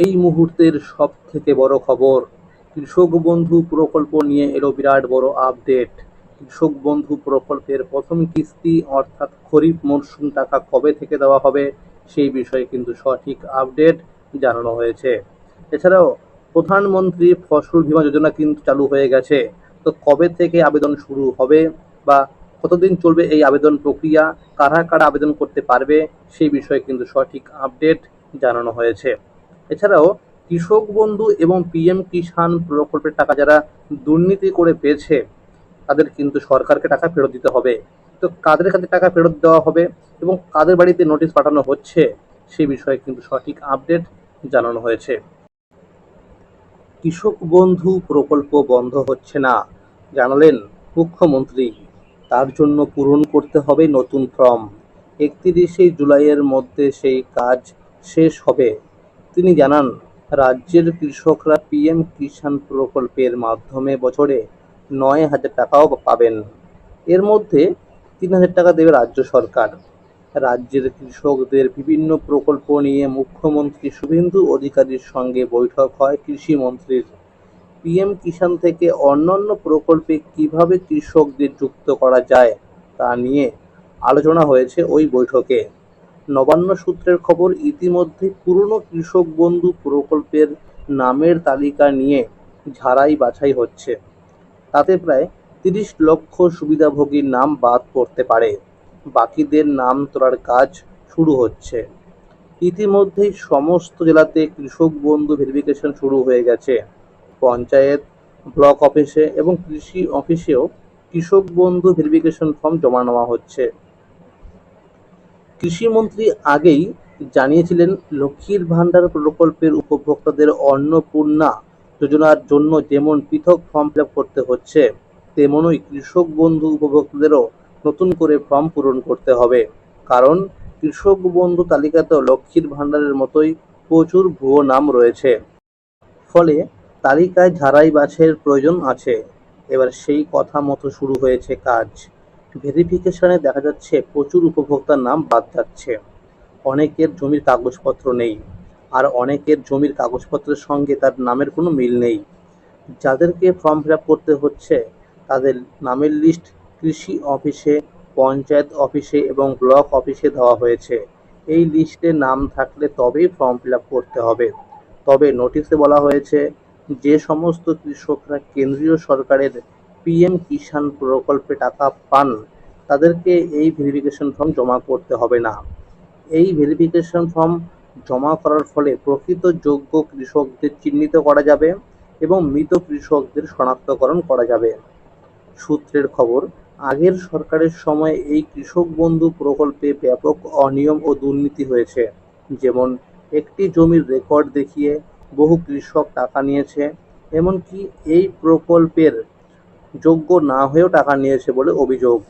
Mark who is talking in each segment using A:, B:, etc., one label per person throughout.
A: এই মুহূর্তের সব থেকে বড় খবর, কৃষক বন্ধু প্রকল্প নিয়ে এলো বিরাট বড় আপডেট। কৃষক বন্ধু প্রকল্পের প্রথম কিস্তি অর্থাৎ খরিফ মরশুম টাকা কবে থেকে দেওয়া হবে সেই বিষয়ে কিন্তু সঠিক আপডেট জানানো হয়েছে। এছাড়াও প্রধানমন্ত্রী ফসল বীমা যোজনা কিন্তু চালু হয়ে গেছে। তো কবে থেকে আবেদন শুরু হবে বা কতদিন চলবে এই আবেদন প্রক্রিয়া, কারা কারা আবেদন করতে পারবে সেই বিষয়ে কিন্তু সঠিক আপডেট জানানো হয়েছে। এছাড়াও কৃষক বন্ধু এবং পিএম কিষাণ প্রকল্পের টাকা যারা দুর্নীতি করে পেয়েছে তাদের কিন্তু সরকারকে টাকা ফেরত দিতে হবে। তো কাদের কাছে টাকা ফেরত দেওয়া হবে এবং কাদের বাড়িতে নোটিশ পাঠানো হচ্ছে সেই বিষয়ে কিন্তু সঠিক আপডেট জানানো হয়েছে। কৃষক বন্ধু প্রকল্প বন্ধ হচ্ছে না, জানালেন মুখ্যমন্ত্রী। তার জন্য পূরণ করতে হবে নতুন ফর্ম। 31শে জুলাইয়ের মধ্যে সেই কাজ শেষ হবে। তিনি জানান, রাজ্যের কৃষকরা পিএম কিষাণ প্রকল্পের মাধ্যমে বছরে 9,000 টাকাও পাবেন। এর মধ্যে 3,000 টাকা দেবে রাজ্য সরকার। রাজ্যের কৃষকদের বিভিন্ন প্রকল্প নিয়ে মুখ্যমন্ত্রী শুভেন্দু অধিকারীর সঙ্গে বৈঠক হয় কৃষিমন্ত্রীর। পিএম কিষাণ থেকে অন্যান্য প্রকল্পে কিভাবে কৃষকদের যুক্ত করা যায় তা নিয়ে আলোচনা হয়েছে ওই বৈঠকে। নবান্ন সূত্রের খবর, ইতিমধ্যে পুরনো কৃষক বন্ধু প্রকল্পের নামের তালিকা নিয়ে ঝাড়াই বাছাই হচ্ছে। তাতে প্রায় 30 লক্ষ সুবিধাভোগীর নাম বাদ পড়তে পারে। বাকিদের নাম তোলার কাজ শুরু হচ্ছে। ইতিমধ্যেই সমস্ত জেলাতে কৃষক বন্ধু ভেরিফিকেশন শুরু হয়ে গেছে। পঞ্চায়েত, ব্লক অফিসে এবং কৃষি অফিসেও কৃষক বন্ধু ভেরিফিকেশন ফর্ম জমা নেওয়া হচ্ছে। কৃষিমন্ত্রী আগেই জানিয়েছিলেন, লক্ষ্মীর ভাণ্ডার প্রকল্পের উপভোক্তাদের অন্নপূর্ণা যোজনার জন্য যেমন পৃথক ফর্ম ফিল আপ করতে হচ্ছে, তেমনই কৃষক বন্ধু উপভোক্তাদেরও নতুন করে ফর্ম পূরণ করতে হবে। কারণ কৃষক বন্ধু তালিকাতেও লক্ষ্মীর ভাণ্ডারের মতোই প্রচুর ভুয়ো নাম রয়েছে। ফলে তালিকায় ঝাড়াই বাছাইয়ের প্রয়োজন আছে। এবার সেই কথা মতো শুরু হয়েছে কাজ। ভেরিফিকেশনে দেখা যাচ্ছে প্রচুর উপভোক্তার নাম বাদ যাচ্ছে। অনেকের জমির কাগজপত্র নেই, আর অনেকের জমির কাগজপত্রের সঙ্গে তার নামের কোনো মিল নেই। যাদেরকে ফর্ম ফিল আপ করতে হচ্ছে তাদের নামের লিস্ট কৃষি অফিসে, পঞ্চায়েত অফিসে এবং ব্লক অফিসে দেওয়া হয়েছে। এই লিস্টে নাম থাকলে তবেই ফর্ম ফিল আপ করতে হবে। তবে নোটিশে বলা হয়েছে, যে সমস্ত কৃষকরা কেন্দ্রীয় সরকারের পিএম কিষাণ প্রকল্পে টাকা পান তাদেরকে এই ভেরিফিকেশন ফর্ম জমা করতে হবে না। এই ভেরিফিকেশন ফর্ম জমা করার ফলে প্রকৃত যোগ্য কৃষকদের চিহ্নিত করা যাবে এবং মৃত কৃষকদের শনাক্তকরণ করা যাবে। সূত্রের খবর, আগের সরকারের সময় এই কৃষক বন্ধু প্রকল্পে ব্যাপক অনিয়ম ও দুর্নীতি হয়েছে। যেমন, একটি জমির রেকর্ড দেখিয়ে বহু কৃষক টাকা নিয়েছে, এমনকি এই প্রকল্পের যোগ্য না হয়েও টাকা নিয়েছে বলে অভিযোগ।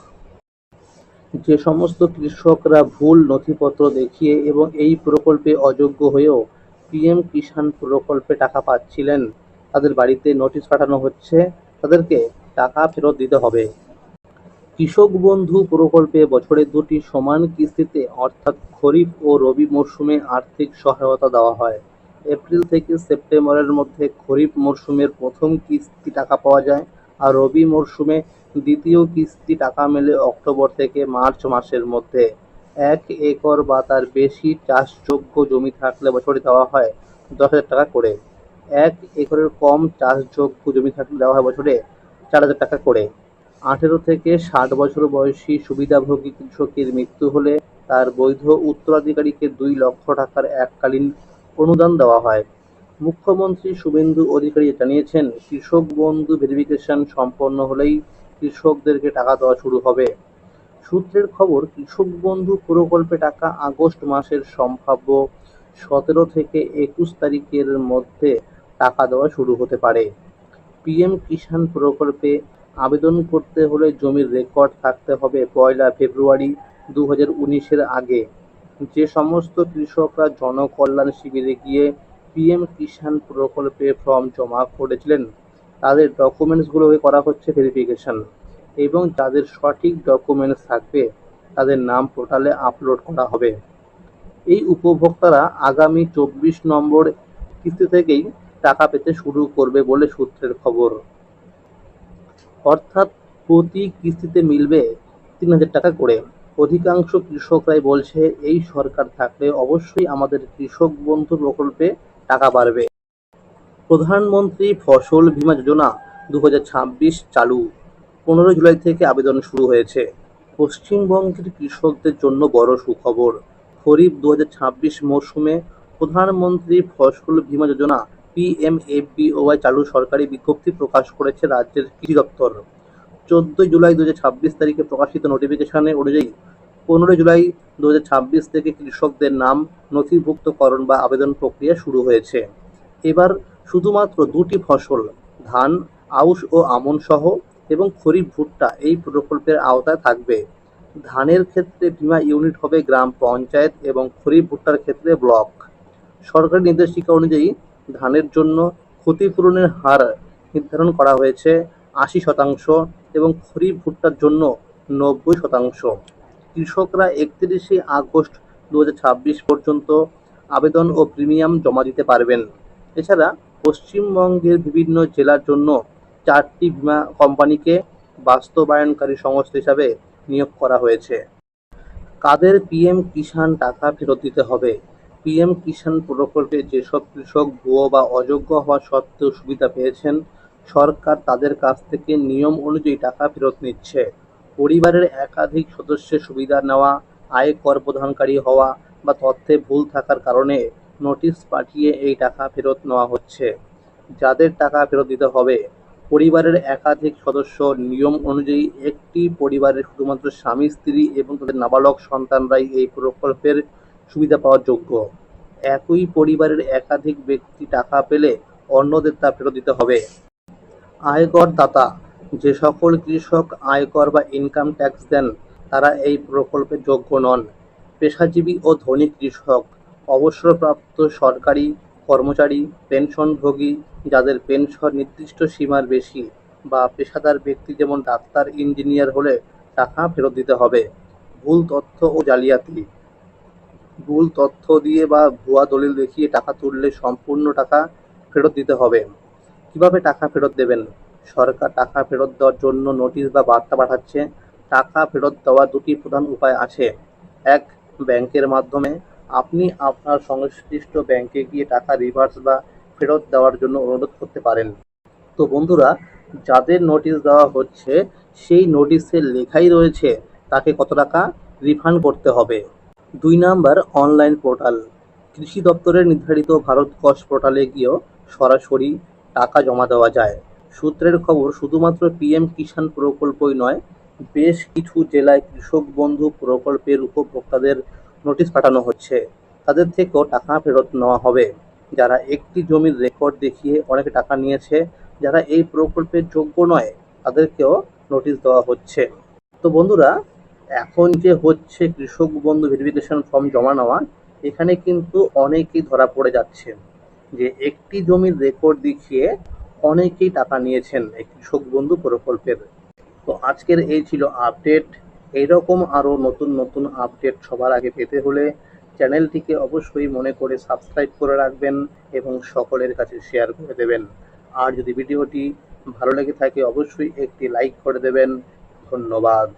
A: যে সমস্ত কৃষকরা ভুল নথিপত্র দেখিয়ে এবং এই প্রকল্পে অযোগ্য হয়েও পিএম কিষাণ প্রকল্পে টাকা পাচ্ছিলেন, তাদের বাড়িতে নোটিশ পাঠানো হচ্ছে, তাদেরকে টাকা ফেরত দিতে হবে। কৃষক বন্ধু প্রকল্পে বছরে দুটি সমান কিস্তিতে অর্থাৎ খরিফ ও রবি মরশুমে আর্থিক সহায়তা দেওয়া হয়। এপ্রিল থেকে সেপ্টেম্বরের মধ্যে খরিফ মরশুমের প্রথম কিস্তি টাকা পাওয়া যায়, আর রবি মরশুমে দ্বিতীয় কিস্তি টাকা মেলে অক্টোবর থেকে মার্চ মাসের মধ্যে। 1 একর বা তার বেশি চাষযোগ্য জমি থাকলে বছরে দেওয়া হয় 10,000 টাকা করে। 1 একরের কম চাষযোগ্য জমি থাকলে দেওয়া হয় বছরে 4,000 টাকা করে। 18 থেকে 60 বছর বয়সী সুবিধাভোগী কৃষকের মৃত্যু হলে তার বৈধ উত্তরাধিকারীকে 2 লক্ষ টাকার এককালীন অনুদান দেওয়া হয়। মুখ্যমন্ত্রী শুভেন্দু অধিকারী জানিয়েছেন, কৃষক বন্ধু ভেরিফিকেশন সম্পন্ন হলেই কৃষকদেরকে টাকা দেওয়া শুরু হবে। সূত্রের খবর, কৃষক বন্ধু প্রকল্পে টাকা আগস্ট মাসের সম্ভাব্য 17 থেকে 21 তারিখের মধ্যে টাকা দেওয়া শুরু হতে পারে। পিএম কিষাণ প্রকল্পে আবেদন করতে হলে জমির রেকর্ড থাকতে হবে 1 ফেব্রুয়ারি 2019-এর আগে। যে সমস্ত কৃষকরা জনকল্যাণ শিবিরে গিয়ে পিএম কিষাণ প্রকল্পে ফর্ম জমা করেছিলেন তাদের ডকুমেন্টসগুলোকে করা হচ্ছে ভেরিফিকেশন, এবং যাদের সঠিক ডকুমেন্টস থাকবে তাদের নাম পোর্টালে আপলোড করা হবে। এই উপভোক্তারা আগামী 24 নম্বর কিস্তি থেকেই টাকা পেতে শুরু করবে বলে সূত্রের খবর। অর্থাৎ প্রতি কিস্তিতে মিলবে ৩,০০০ টাকা করে। অধিকাংশ কৃষকরাই বলছে এই সরকার থাকলে অবশ্যই আমাদের কৃষক বন্ধু প্রকল্পে টাকা বাড়বে। প্রধানমন্ত্রী ফসল বীমা যোজনা ২০২৬ চালু, ১৫ জুলাই থেকে আবেদন শুরু হয়েছে। পশ্চিমবঙ্গের কৃষকদের জন্য বড় সুখবর। খরিফ ২০২৬ মৌসুমে প্রধানমন্ত্রী ফসল বীমা যোজনা পিএমএফবিওয়াই চালু সরকারি বিজ্ঞপ্তি প্রকাশ করেছে রাজ্যের কৃষি দপ্তর। ১৪ জুলাই ২০২৬ তারিখে প্রকাশিত নোটিফিকেশনে অনুযায়ী ১৫ জুলাই ২০২৬ থেকে কৃষকদের নাম নথিভুক্তকরণ বা আবেদন প্রক্রিয়া শুরু হয়েছে। এবার শুধুমাত্র দুটি ফসল ধান, আউশ ও আমন সহ এবং খরিফ ভুট্টা এই প্রকল্পের আওতায় থাকবে। ধানের ক্ষেত্রে বীমা ইউনিট হবে গ্রাম পঞ্চায়েত এবং খরিফ ভুট্টার ক্ষেত্রে ব্লক। সরকারি নির্দেশিকা অনুযায়ী ধানের জন্য ক্ষতিপূরণের হার নির্ধারণ করা হয়েছে ৮০% এবং খরিফ ভুট্টার জন্য ৯০%। কৃষকরা ৩১শে আগস্ট ২০২৬ পর্যন্ত আবেদন ও প্রিমিয়াম জমা দিতে পারবেন। এছাড়া পশ্চিমবঙ্গের বিভিন্ন জেলার জন্য ৪টি বীমা কোম্পানিকে বাস্তবায়নকারী সংস্থা হিসাবে নিয়োগ করা হয়েছে। কাদের পিএম কিষাণ টাকা ফেরত দিতে হবে? পিএম কিষাণ প্রকল্পে যেসব কৃষক ভুয়ো বা অযোগ্য হওয়া সত্ত্বেও সুবিধা পেয়েছেন, সরকার তাদের কাছ থেকে নিয়ম অনুযায়ী টাকা ফেরত নিচ্ছে। পরিবারের একাধিক সদস্যের সুবিধা নেওয়া, আয়কর প্রদানকারী হওয়া বা তথ্যে ভুল থাকার কারণে নোটিশ পাঠিয়ে এই টাকা ফেরত নেওয়া হচ্ছে। যাদের টাকা ফেরত দিতে হবে, পরিবারের একাধিক সদস্য, নিয়ম অনুযায়ী একটি পরিবারের শুধুমাত্র স্বামী, স্ত্রী এবং তাদের নাবালক সন্তানরাই এই প্রকল্পের সুবিধা পাওয়ার যোগ্য। একই পরিবারের একাধিক ব্যক্তি টাকা পেলে অন্যদের তা ফেরত দিতে হবে। আয়কর দাতা: যে সকল কৃষক আয়কর বা ইনকাম ট্যাক্স দেন তারা এই প্রকল্পের যোগ্য নন। পেশাজীবী ও ধনী কৃষক: অবসরপ্রাপ্ত সরকারি কর্মচারী, পেনশনভোগী যাদের পেনশন নির্দিষ্ট সীমার বেশি বা পেশাদার ব্যক্তি যেমন ডাক্তার, ইঞ্জিনিয়ার হলে টাকা ফেরত দিতে হবে। ভুল তথ্য ও জালিয়াতি: ভুল তথ্য দিয়ে বা ভুয়া দলিল দেখিয়ে টাকা তুললে সম্পূর্ণ টাকা ফেরত দিতে হবে। কিভাবে টাকা ফেরত দেবেন? সরকার টাকা ফেরত দেওয়ার জন্য নোটিশ বা বার্তা পাঠাচ্ছে। টাকা ফেরত দেওয়ার দুটি প্রধান উপায় আছে। ১. ব্যাংকের মাধ্যমে। আপনি আপনার সংশ্লিষ্ট ব্যাংকে গিয়ে টাকা রিভার্স বা ফেরত দেওয়ার জন্য অনুরোধ করতে পারেন। তো বন্ধুরা, যাদের নোটিশ দেওয়া হচ্ছে সেই নোটিশে লেখাই রয়েছে তাকে কত টাকা রিফান্ড করতে হবে। ২ নাম্বার, অনলাইন পোর্টাল। কৃষি দপ্তরের নির্ধারিত ভারত কোষ পোর্টালে গিয়েও সরাসরি টাকা জমা দেওয়া যায়। সূত্রের খবর, শুধুমাত্র পিএম কিষাণ প্রকল্পই নয়, বেশ কিছু জেলায় কৃষক বন্ধু প্রকল্পের উপভোক্তাদের নোটিশ পাঠানো হচ্ছে। তাদের থেকেও টাকা ফেরত নেওয়া হবে। যারা একটি জমির রেকর্ড দেখিয়ে অনেক টাকা নিয়েছে, যারা এই প্রকল্পের যোগ্য নয়, তাদেরকেও নোটিশ দেওয়া হচ্ছে। তো বন্ধুরা, এখন যে হচ্ছে কৃষক বন্ধু ভেরিফিকেশন ফর্ম জমা নেওয়া, এখানে কিন্তু অনেকেই ধরা পড়ে যাচ্ছে যে একটি জমির রেকর্ড দেখিয়ে অনেকেই টাকা নিয়েছেন এই কৃষক বন্ধু প্রকল্পের। তো আজকের এই ছিল আপডেট। এইরকম আরও নতুন নতুন আপডেট সবার আগে পেতে হলে চ্যানেলটিকে অবশ্যই মনে করে সাবস্ক্রাইব করে রাখবেন এবং সকলের কাছে শেয়ার করে দেবেন। আর যদি ভিডিওটি ভালো লেগে থাকে অবশ্যই একটি লাইক করে দেবেন। ধন্যবাদ।